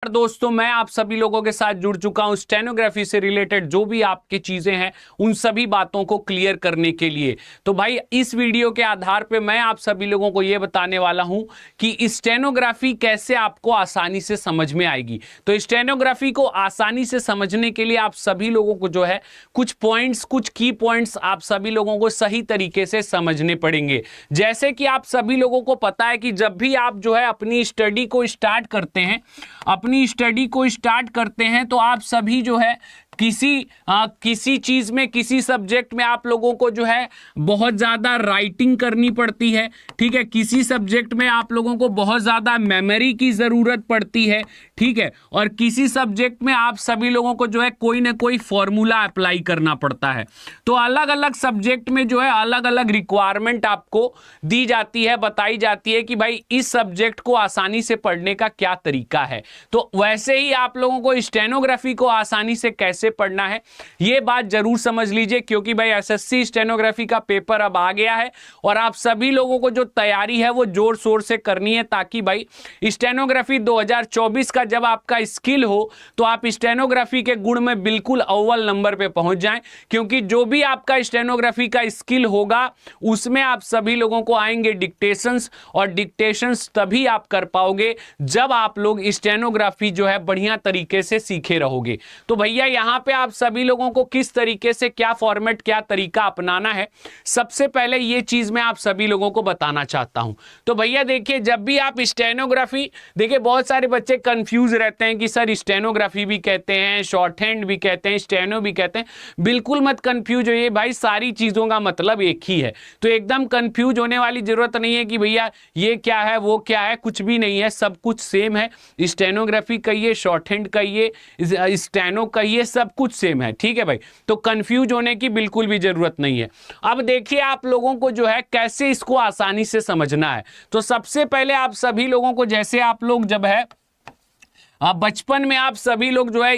दोस्तों, मैं आप सभी लोगों के साथ जुड़ चुका हूं स्टेनोग्राफी से रिलेटेड जो भी आपकी चीजें हैं उन सभी बातों को क्लियर करने के लिए। तो भाई इस वीडियो के आधार पे मैं आप सभी लोगों को यह बताने वाला हूं कि स्टेनोग्राफी कैसे आपको आसानी से समझ में आएगी। तो स्टेनोग्राफी को आसानी से समझने के लिए आप सभी लोगों को जो है कुछ पॉइंट्स, कुछ की पॉइंट्स आप सभी लोगों को सही तरीके से समझने पड़ेंगे। जैसे कि आप सभी लोगों को पता है कि जब भी आप जो है अपनी स्टडी को स्टार्ट करते हैं तो आप सभी जो है किसी चीज में, किसी सब्जेक्ट में आप लोगों को जो है बहुत ज्यादा राइटिंग करनी पड़ती है। ठीक है, किसी सब्जेक्ट में आप लोगों को बहुत ज्यादा मेमोरी की जरूरत पड़ती है। ठीक है, और किसी सब्जेक्ट में आप सभी लोगों को जो है कोई ना कोई फॉर्मूला अप्लाई करना पड़ता है। तो अलग अलग सब्जेक्ट में जो है अलग अलग रिक्वायरमेंट आपको दी जाती है, बताई जाती है कि भाई इस सब्जेक्ट को आसानी से पढ़ने का क्या तरीका है। तो वैसे ही आप लोगों को स्टेनोग्राफी को आसानी से कैसे पढ़ना है यह बात जरूर समझ लीजिए, क्योंकि भाई एसएससी स्टेनोग्राफी का पेपर अब आ गया है और आप सभी लोगों को जो तैयारी है वो जोर शोर से करनी है, ताकि भाई स्टेनोग्राफी 2024 का जब आपका स्किल हो तो आप स्टेनोग्राफी के गुण में बिल्कुल अव्वल नंबर पे पहुंच जाएं। क्योंकि जो भी आपका स्टेनोग्राफी का स्किल होगा उसमें आप सभी लोगों को आएंगे डिक्टेशंस, और डिक्टेशंस तभी आप कर पाओगे जब आप लोग स्टेनोग्राफी जो है बढ़िया तरीके से सीखे रहोगे। तो भैया यहां पे आप सभी लोगों को किस तरीके से, क्या फॉर्मेट, क्या तरीका अपनाना है, सबसे पहले ये चीज मैं आप सभी लोगों को बताना चाहता हूं। तो भैया देखिए, जब भी आप स्टेनोग्राफी, देखिए बहुत सारे बच्चे कंफ्यूज रहते हैं कि सर स्टेनोग्राफी भी कहते हैं, शॉर्ट हैंड भी कहते हैं, स्टेनो भी कहते हैं। बिल्कुल मत कंफ्यूज होइए भाई, सारी चीजों का मतलब एक ही है। तो एकदम कंफ्यूज होने वाली जरूरत नहीं है कि भैया ये क्या है वो क्या है, कुछ भी नहीं है, सब कुछ सेम है। स्टेनोग्राफी कहिए, शॉर्ट हैंड कहिए, स्टेनो कहिए, सब कुछ सेम है। ठीक है भाई, तो कंफ्यूज होने की बिल्कुल भी जरूरत नहीं है। अब देखिए आप लोगों को जो है कैसे इसको आसानी से समझना है। तो सबसे पहले आप सभी लोगों को, जैसे आप लोग जब है बचपन में आप सभी लोग जो है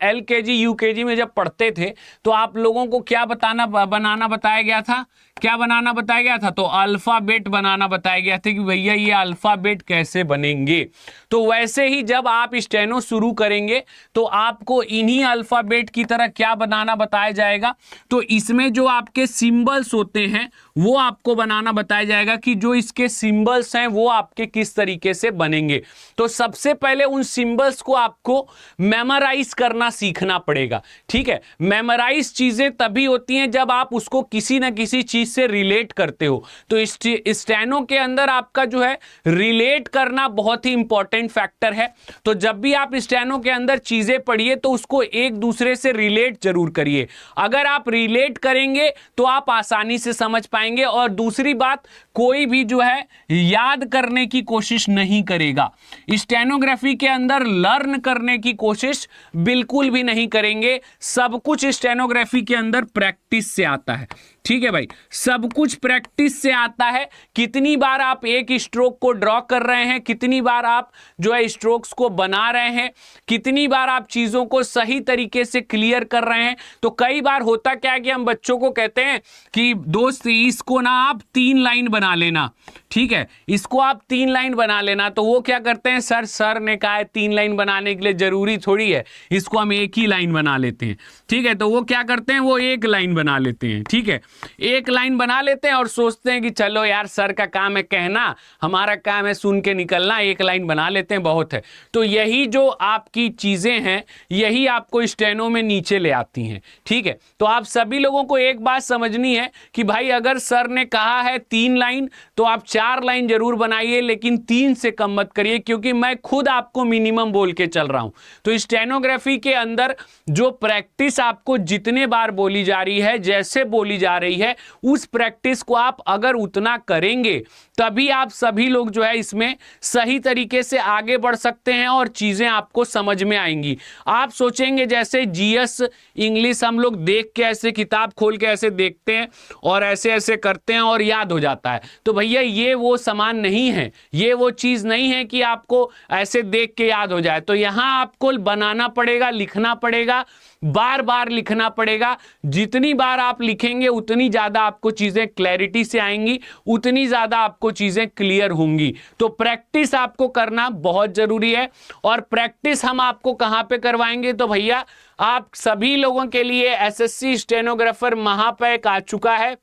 एलकेजी यूकेजी में जब पढ़ते थे तो आप लोगों को क्या बनाना बताया गया था, क्या बनाना बताया गया था? तो अल्फाबेट बनाना बताया गया था कि भैया ये अल्फाबेट कैसे बनेंगे। तो वैसे ही जब आप स्टेनो शुरू करेंगे तो आपको इन्हीं अल्फाबेट की तरह क्या बनाना बताया जाएगा। तो इसमें जो आपके सिंबल्स होते हैं वो आपको बनाना बताया जाएगा कि जो इसके सिंबल्स हैं वो आपके किस तरीके से बनेंगे। तो सबसे पहले उन सिंबल्स को आपको मेमोराइज करना सीखना पड़ेगा। ठीक है, मेमोराइज चीजें तभी होती हैं जब आप उसको किसी ना किसी चीज से रिलेट करते हो। तो स्टेनो के अंदर आपका जो है रिलेट करना बहुत ही इंपॉर्टेंट फैक्टर है। तो जब भी आप स्टेनो के अंदर चीजें पढ़िए तो उसको एक दूसरे से रिलेट जरूर करिए। अगर आप रिलेट करेंगे तो आप आसानी से समझ पाएंगे। और दूसरी बात, कोई भी जो है याद करने की कोशिश नहीं करेगा, स्टेनोग्राफी के अंदर लर्न करने की कोशिश बिल्कुल भी नहीं करेंगे। सब कुछ स्टेनोग्राफी के अंदर प्रैक्टिस से आता है। ठीक है भाई, सब कुछ प्रैक्टिस से आता है। कितनी बार आप एक स्ट्रोक को ड्रॉ कर रहे हैं, कितनी बार आप जो है स्ट्रोक्स को बना रहे हैं, कितनी बार आप चीजों को सही तरीके से क्लियर कर रहे हैं। तो कई बार होता क्या है कि हम बच्चों को कहते हैं कि दोस्त इसको ना आप 3 लाइन बना लेना। ठीक है, इसको आप 3 लाइन बना लेना। तो वो क्या करते हैं, सर ने कहा है 3 लाइन बनाने के लिए, जरूरी थोड़ी है, इसको हम एक ही लाइन बना लेते हैं। ठीक है, तो वो क्या करते हैं, वो एक लाइन बना लेते हैं। ठीक है, एक लाइन बना लेते हैं और सोचते हैं कि चलो यार सर का काम है कहना, हमारा काम है सुन के निकलना, एक लाइन बना लेते हैं बहुत है। तो यही जो आपकी चीजें हैं यही आपको स्टेनो में नीचे ले आती हैं। ठीक है, तो आप सभी लोगों को एक बात समझनी है कि भाई अगर सर ने कहा है 3 लाइन तो आप 4 लाइन जरूर बनाइए, लेकिन 3 से कम मत करिए, क्योंकि मैं खुद आपको मिनिमम बोल के चल रहा हूं। तो स्टेनोग्राफी के अंदर जो प्रैक्टिस आपको जितने बार बोली जा रही है, जैसे बोली जा रही है, उस प्रैक्टिस को आप अगर उतना करेंगे तभी आप सभी लोग जो है इसमें सही तरीके से आगे बढ़ सकते हैं और चीजें आपको समझ में आएंगी। आप सोचेंगे जैसे जीएस इंग्लिश हम लोग देख के ऐसे किताब खोल के ऐसे देखते हैं और ऐसे ऐसे करते हैं और याद हो जाता है। तो भैया ये वो समान नहीं है, ये वो चीज नहीं है कि आपको ऐसे देख के याद हो जाए। तो यहां आपको बनाना पड़ेगा, लिखना पड़ेगा, बार बार लिखना पड़ेगा। जितनी बार आप लिखेंगे उतनी ज्यादा आपको चीजें क्लैरिटी से आएंगी, उतनी ज्यादा आपको आपको चीजें क्लियर होंगी। तो प्रैक्टिस आपको करना बहुत जरूरी है। और प्रैक्टिस हम आपको कहां पे करवाएंगे, तो भैया आप सभी लोगों के लिए एसएससी स्टेनोग्राफर महापैक आ चुका है।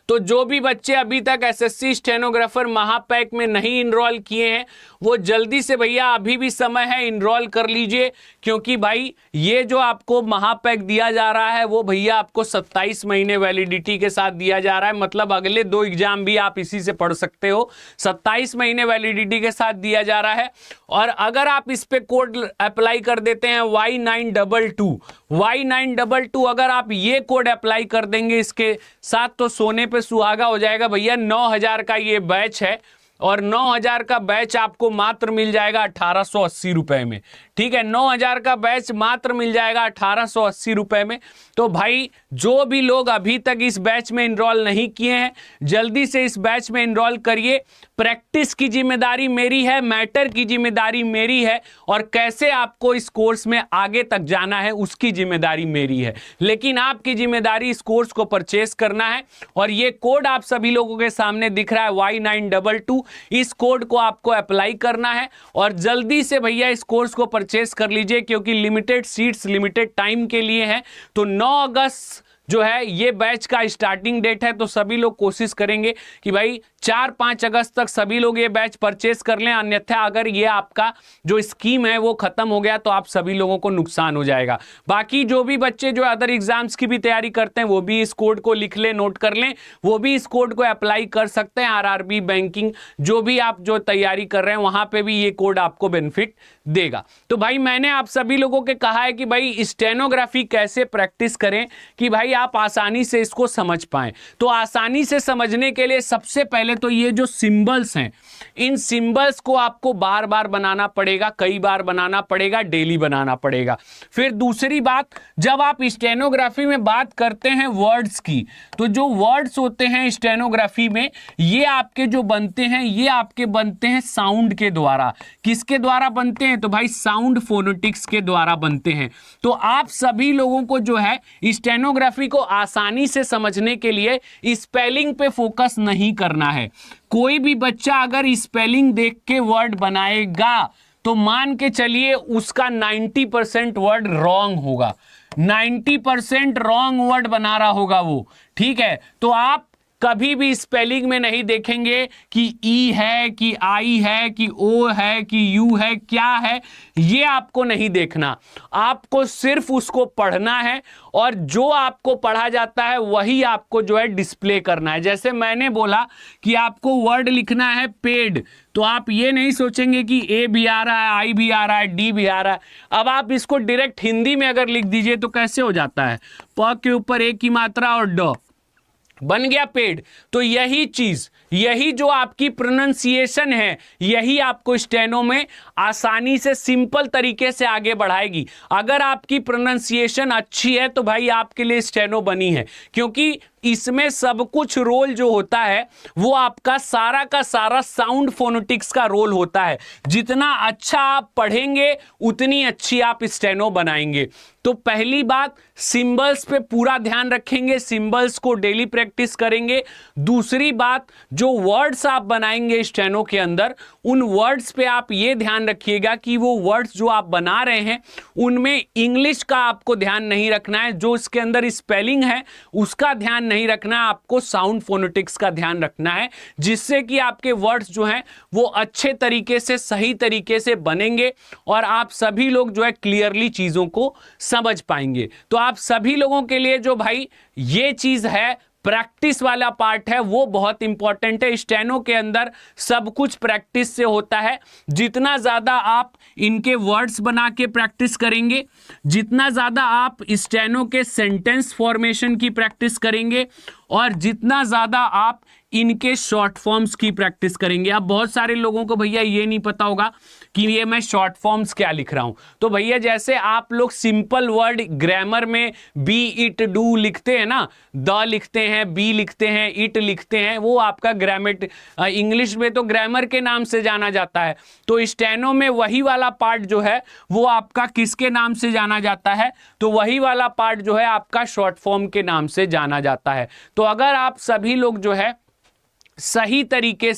तो जो भी बच्चे अभी तक एसएससी स्टेनोग्राफर महापैक में नहीं इनरोल किए हैं वो जल्दी से भैया अभी भी समय है, इनरोल कर लीजिए। क्योंकि भाई ये जो आपको महापैक दिया जा रहा है वो भैया आपको 27 महीने वैलिडिटी के साथ दिया जा रहा है। मतलब अगले 2 एग्जाम भी आप इसी से पढ़ सकते हो। 27 महीने वैलिडिटी के साथ दिया जा रहा है। और अगर आप इस पे कोड अप्लाई कर देते हैं Y922 अगर आप ये कोड अप्लाई कर देंगे इसके साथ तो सोने पे सुहागा हो जाएगा भैया। 9,000 का ये बैच है और 9,000 का बैच आपको मात्र मिल जाएगा 1880 रुपए में। ठीक है, 9,000 का बैच मात्र मिल जाएगा 1880 रुपए में। तो भाई जो भी लोग अभी तक इस बैच में इनरोल नहीं किए हैं जल्दी से इस बैच में इनरोल करिए। प्रैक्टिस की जिम्मेदारी मेरी है, मैटर की जिम्मेदारी मेरी है और कैसे आपको इस कोर्स में आगे तक जाना है उसकी जिम्मेदारी मेरी है। लेकिन आपकी जिम्मेदारी इस कोर्स को परचेस करना है। और ये कोड आप सभी लोगों के सामने दिख रहा है Y922, इस कोड को आपको अप्लाई करना है और जल्दी से भैया इस कोर्स को परचेस कर लीजिए क्योंकि लिमिटेड सीट्स लिमिटेड टाइम के लिए हैं। तो 9 अगस्त जो है ये बैच का स्टार्टिंग डेट है। तो सभी लोग कोशिश करेंगे कि भाई 4-5 अगस्त तक सभी लोग ये बैच परचेस कर लें, अन्यथा अगर ये आपका जो स्कीम है वो खत्म हो गया तो आप सभी लोगों को नुकसान हो जाएगा। बाकी जो भी बच्चे जो अदर एग्जाम्स की भी तैयारी करते हैं वो भी इस कोड को लिख लें, नोट कर लें, वो भी इस कोड को अप्लाई कर सकते हैं। आरआरबी, बैंकिंग, जो भी आप जो तैयारी कर रहे हैं वहां पे भी ये कोड आपको बेनिफिट देगा। तो भाई मैंने आप सभी लोगों के कहा है कि भाई स्टेनोग्राफी कैसे प्रैक्टिस करें कि भाई आप आसानी से इसको समझ पाएं। तो आसानी से समझने के लिए सबसे पहले तो ये जो सिंबल्स हैं इन सिंबल्स को आपको बार बार बनाना पड़ेगा, कई बार बनाना पड़ेगा, डेली बनाना पड़ेगा। फिर दूसरी बात, जब आप स्टेनोग्राफी में बात करते हैं वर्ड्स की, तो जो वर्ड्स होते हैं स्टेनोग्राफी में ये आपके जो बनते हैं ये आपके बनते हैं साउंड के द्वारा। किसके द्वारा बनते हैं, तो भाई साउंड फोनेटिक्स के द्वारा बनते हैं। तो आप सभी लोगों को जो है स्टेनोग्राफी को आसानी से समझने के लिए स्पेलिंग पे फोकस नहीं करना है। कोई भी बच्चा अगर स्पेलिंग देख के वर्ड बनाएगा तो मान के चलिए उसका 90% वर्ड रॉन्ग होगा, 90% रॉन्ग वर्ड बना रहा होगा वो। ठीक है, तो आप कभी भी स्पेलिंग में नहीं देखेंगे कि ई है कि आई है कि ओ है कि यू है, क्या है, ये आपको नहीं देखना। आपको सिर्फ उसको पढ़ना है और जो आपको पढ़ा जाता है वही आपको जो है डिस्प्ले करना है। जैसे मैंने बोला कि आपको वर्ड लिखना है पेड, तो आप ये नहीं सोचेंगे कि ए भी आ रहा है, आई भी आ रहा है, डी भी आ रहा है। अब आप इसको डायरेक्ट हिंदी में अगर लिख दीजिए तो कैसे हो जाता है, प के ऊपर ए की मात्रा और ड, बन गया पेड़। तो यही चीज, यही जो आपकी प्रोनाउंसिएशन है यही आपको स्टेनो में आसानी से सिंपल तरीके से आगे बढ़ाएगी। अगर आपकी प्रोनाउंसिएशन अच्छी है तो भाई आपके लिए स्टेनो बनी है, क्योंकि इसमें सब कुछ रोल जो होता है वो आपका सारा का सारा साउंड फोनेटिक्स का रोल होता है। जितना अच्छा आप पढ़ेंगे उतनी अच्छी आप स्टेनो बनाएंगे। तो पहली बात, सिंबल्स पे पूरा ध्यान रखेंगे, सिंबल्स को डेली प्रैक्टिस करेंगे। दूसरी बात, जो वर्ड्स आप बनाएंगे स्टेनो के अंदर उन वर्ड्स पे आप ये ध्यान रखिएगा कि वो वर्ड्स जो आप बना रहे हैं उनमें इंग्लिश का आपको ध्यान नहीं रखना है, जो इसके अंदर स्पेलिंग है उसका ध्यान नहीं रखना है, आपको साउंड फोनेटिक्स का ध्यान रखना है, जिससे कि आपके वर्ड्स जो हैं वो अच्छे तरीके से सही तरीके से बनेंगे और आप सभी लोग जो है क्लियरली चीजों को समझ पाएंगे। तो आप सभी लोगों के लिए जो भाई ये चीज है प्रैक्टिस वाला पार्ट है वो बहुत इंपॉर्टेंट है। स्टेनो के अंदर सब कुछ प्रैक्टिस से होता है। जितना ज्यादा आप इनके वर्ड्स बना के प्रैक्टिस करेंगे, जितना ज्यादा आप स्टेनो के सेंटेंस फॉर्मेशन की प्रैक्टिस करेंगे और जितना ज्यादा आप इनके शॉर्ट फॉर्म्स की प्रैक्टिस करेंगे। अब बहुत सारे लोगों को भैया ये नहीं पता होगा कि ये मैं शॉर्ट फॉर्म्स क्या लिख रहा हूं। तो भैया जैसे आप लोग सिंपल वर्ड ग्रामर में बी इट डू लिखते हैं ना, द लिखते हैं, बी लिखते हैं, इट लिखते हैं, वो आपका ग्रामेट इंग्लिश में तो ग्रामर के नाम से जाना जाता है। तो स्टेनो में वही वाला पार्ट जो है वो आपका किसके नाम से जाना जाता है, तो वही वाला पार्ट जो है आपका शॉर्ट फॉर्म के नाम से जाना जाता है। तो अगर आप सभी लोग जो है सही तरीके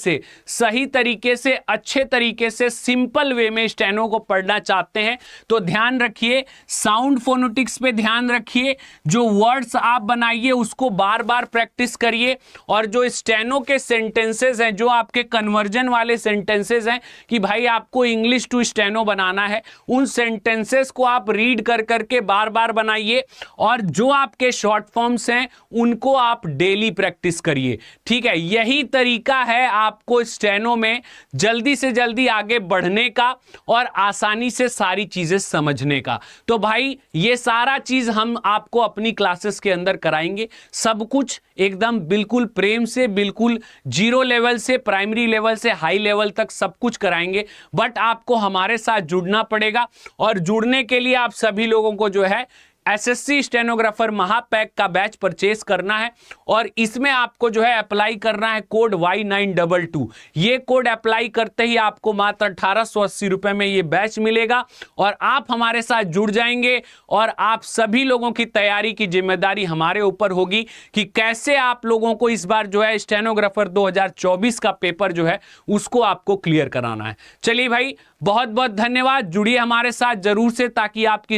से अच्छे तरीके से सिंपल वे में स्टेनो को पढ़ना चाहते हैं तो ध्यान रखिए, साउंड फोनेटिक्स पे ध्यान रखिए, जो वर्ड्स आप बनाइए उसको बार बार प्रैक्टिस करिए, और जो स्टेनो के सेंटेंसेस हैं, जो आपके कन्वर्जन वाले सेंटेंसेस हैं कि भाई आपको इंग्लिश टू स्टेनो बनाना है, उन सेंटेंसेस को आप रीड कर करके बार बार बनाइए, और जो आपके शॉर्ट फॉर्म्स हैं उनको आप डेली प्रैक्टिस करिए। ठीक है, यही तरीका है आपको स्टेनो में जल्दी से जल्दी आगे बढ़ने का और आसानी से सारी चीजें समझने का। तो भाई ये सारा चीज हम आपको अपनी क्लासेस के अंदर कराएंगे, सब कुछ एकदम बिल्कुल प्रेम से, बिल्कुल जीरो लेवल से प्राइमरी लेवल से हाई लेवल तक सब कुछ कराएंगे। बट आपको हमारे साथ जुड़ना पड़ेगा, और जुड़ने के लिए आप सभी लोगों को जो है एसएससी स्टेनोग्राफर महापैक का बैच परचेस करना है, और इसमें आपको जो है अप्लाई करना है कोड Y922। ये कोड अप्लाई करते ही आपको मात्र 1880 रुपए में ये बैच मिलेगा, और आप हमारे साथ जुड़ जाएंगे, और आप सभी लोगों की तैयारी की जिम्मेदारी हमारे ऊपर होगी कि कैसे आप लोगों को इस बार जो है स्टेनोग्राफर 2024 का पेपर जो है उसको आपको क्लियर कराना है। चलिए भाई, बहुत बहुत धन्यवाद, जुड़िए हमारे साथ जरूर से, ताकि आपकी